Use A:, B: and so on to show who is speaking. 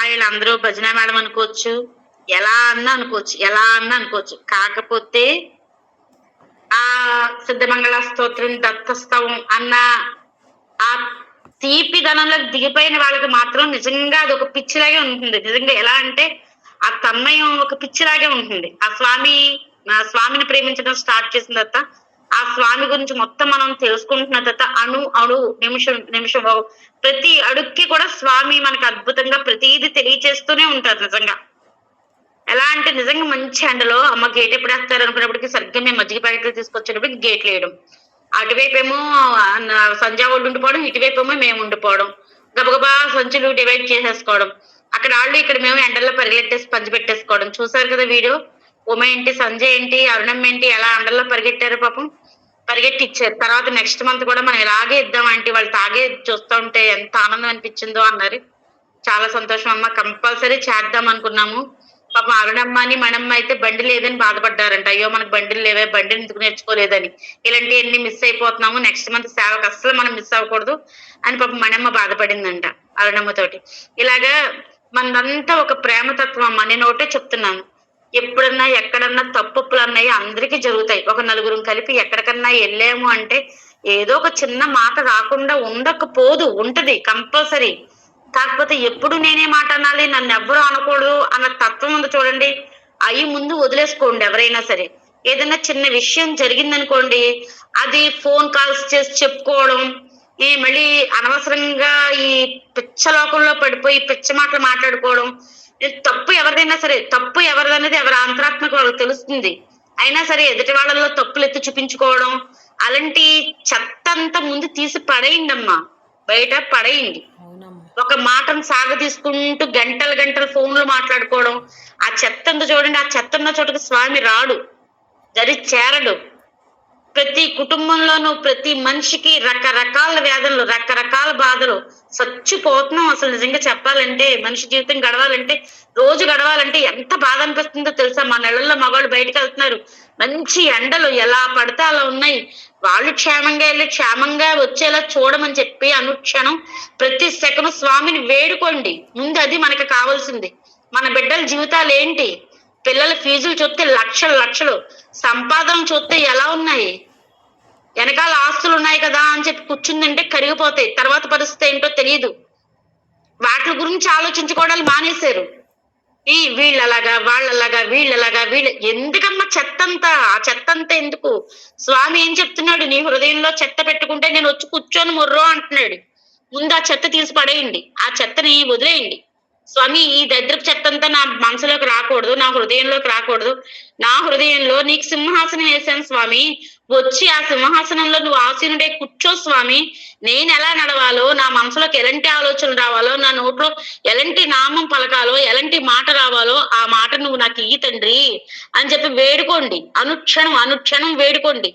A: ఆయన అందరూ భజన మేడం అనుకోవచ్చు, ఎలా అన్నా అనుకోవచ్చు. కాకపోతే ఆ సిద్ధమంగళ స్తోత్రం, దత్తస్తవం అన్న ఆ తీపిదనంలోకి దిగిపోయిన వాళ్ళకి మాత్రం నిజంగా అదొక పిచ్చిలాగే ఉంటుంది. నిజంగా ఎలా అంటే ఆ తన్మయం ఒక పిచ్చిలాగే ఉంటుంది. ఆ స్వామిని ప్రేమించడం స్టార్ట్ చేసిన తర్వాత, ఆ స్వామి గురించి మొత్తం మనం తెలుసుకుంటున్న తర్వాత అణు, నిమిషం ప్రతి అడుక్కి కూడా స్వామి మనకు అద్భుతంగా ప్రతీది తెలియచేస్తూనే ఉంటారు నిజంగా. ఎలా అంటే నిజంగా మంచి ఎండలో అమ్మ గేట్ ఎప్పుడేస్తారు అనుకున్నప్పటికి సరిగ్గా మేము మజ్జిగ ప్యాకెట్లు తీసుకొచ్చేటప్పటికి గేట్లేయడం. అటువైపేమో సంధ్య వాళ్ళు ఉండిపోవడం, ఇటువైపేమో మేము ఉండిపోవడం. గబగబా సంచులు డివైడ్ చేసేసుకోవడం. అక్కడ ఆళ్ళు, ఇక్కడ మేము ఎండల్లో పరిగెట్టేసి పంచిపెట్టేసుకోవడం. చూసారు కదా వీడియో. ఉమ ఏంటి, సంజయ్ ఏంటి, అరుణమ్మ ఏంటి ఎలా ఎండల్లో పరిగెట్టారో పాపం. పరిగెట్టి ఇచ్చారు. తర్వాత నెక్స్ట్ మంత్ కూడా మనం ఇలాగే ఇద్దాం ఆంటీ, వాళ్ళు తాగేది చూస్తా ఉంటే ఎంత ఆనందం అనిపించిందో అన్నారు. చాలా సంతోషం అమ్మ, కంపల్సరీ చేద్దాం అనుకున్నాము. పాపం అరుణమ్మని, మణమ్మ అయితే బండి లేదని బాధపడ్డారంట. అయ్యో మనకు బండిలు లేవే, బండిని ఎందుకు నేర్చుకోలేదని. ఇలాంటివన్నీ మిస్ అయిపోతున్నాము, నెక్స్ట్ మంత్ సేవకు అస్సలు మనం మిస్ అవ్వకూడదు అని పాపం మణమ్మ బాధపడిందంట అరుణమ్మతోటి. ఇలాగా మనదంతా ఒక ప్రేమతత్వం అమ్మ. నేను ఒకటే చెప్తున్నాను, ఎప్పుడన్నా ఎక్కడన్నా తప్పులు అన్నవి అందరికీ జరుగుతాయి. ఒక నలుగురం కలిపి ఎక్కడికన్నా వెళ్ళాము అంటే ఏదో ఒక చిన్న మాట రాకుండా ఉండకపోదు, ఉంటది కంపల్సరీ. కాకపోతే ఎప్పుడు నేనే మాట అనాలి, నన్ను ఎవ్వరు అనకూడదు అన్న తత్వం ఉంది చూడండి. అవి ముందు వదిలేసుకోండి ఎవరైనా సరే. ఏదైనా చిన్న విషయం జరిగిందనుకోండి, అది ఫోన్ కాల్స్ చేసి చెప్పుకోవడం, మళ్ళీ అనవసరంగా ఈ పిచ్చ లోకంలో పడిపోయి పిచ్చ మాటలు మాట్లాడుకోవడం. తప్పు ఎవరిదైనా సరే, తప్పు ఎవరిదనేది ఎవరి అంతరాత్మకు వాళ్ళకి తెలుస్తుంది. అయినా సరే ఎదుటి వాళ్ళలో తప్పులు ఎత్తి చూపించుకోవడం, అలాంటి చెత్త అంతా ముందు తీసి పడేయండి అమ్మా, బయట పడేయండి. ఒక మాటను సాగదీసుకుంటూ గంటలు ఫోన్లు మాట్లాడుకోవడం, ఆ చెత్త ఉందో చూడండి, ఆ చెత్త ఉన్న చోటకి స్వామి రాడు, చేరడు. ప్రతి కుటుంబంలోనూ ప్రతి మనిషికి రకరకాల వ్యాధులు, రకరకాల బాధలు, చచ్చిపోతున్నాం. అసలు నిజంగా చెప్పాలంటే మనిషి జీవితం గడవాలంటే, రోజు గడవాలంటే ఎంత బాధ అనిపిస్తుందో తెలుసా. మా నెలల్లో మగవాళ్ళు బయటకు వెళ్తున్నారు, మంచి ఎండలు ఎలా పడితే అలా ఉన్నాయి. వాళ్ళు క్షేమంగా వెళ్ళి క్షేమంగా వచ్చేలా చూడమని చెప్పి అనుక్షణం ప్రతి సెకను స్వామిని వేడుకోండి. ముందు అది మనకు కావాల్సింది. మన బిడ్డల జీవితాలు ఏంటి, పిల్లల ఫీజులు చూస్తే లక్షలు, సంపాదన చూస్తే ఎలా ఉన్నాయి, వెనకాల ఆస్తులు ఉన్నాయి కదా అని చెప్పి కూర్చుందంటే కరిగిపోతాయి. తర్వాత పరిస్థితి ఏంటో తెలియదు. వాటి గురించి ఆలోచించుకోవడాలు మానేశారు. వీళ్ళలాగా వీళ్ళలాగా ఎందుకమ్మా చెత్తంతా, ఆ చెత్తంతా ఎందుకు? స్వామి ఏం చెప్తున్నాడు, నీ హృదయంలో చెత్త పెట్టుకుంటే నేను వచ్చి కూర్చొని మొర్రో అంటున్నాడు. ముందు ఆ చెత్త తీసి పడేయండి, ఆ చెత్తని వదిలేయండి. స్వామి ఈ దరిద్రపు చెత్తంతా నా మనసులోకి రాకూడదు, నా హృదయంలోకి రాకూడదు. నా హృదయంలో నీకు సింహాసనం వేశాను స్వామి, వచ్చి ఆ సింహాసనంలో నువ్వు ఆసీనుడే కూర్చో స్వామి. నేను ఎలా నడవాలో, నా మనసులోకి ఎలాంటి ఆలోచనలు రావాలో, నా నోట్లో ఎలాంటి నామం పలకాలో, ఎలాంటి మాట రావాలో ఆ మాట నువ్వు నాకు ఇయ్యి తండ్రి అని చెప్పి వేడుకోండి. అనుక్షణం వేడుకోండి.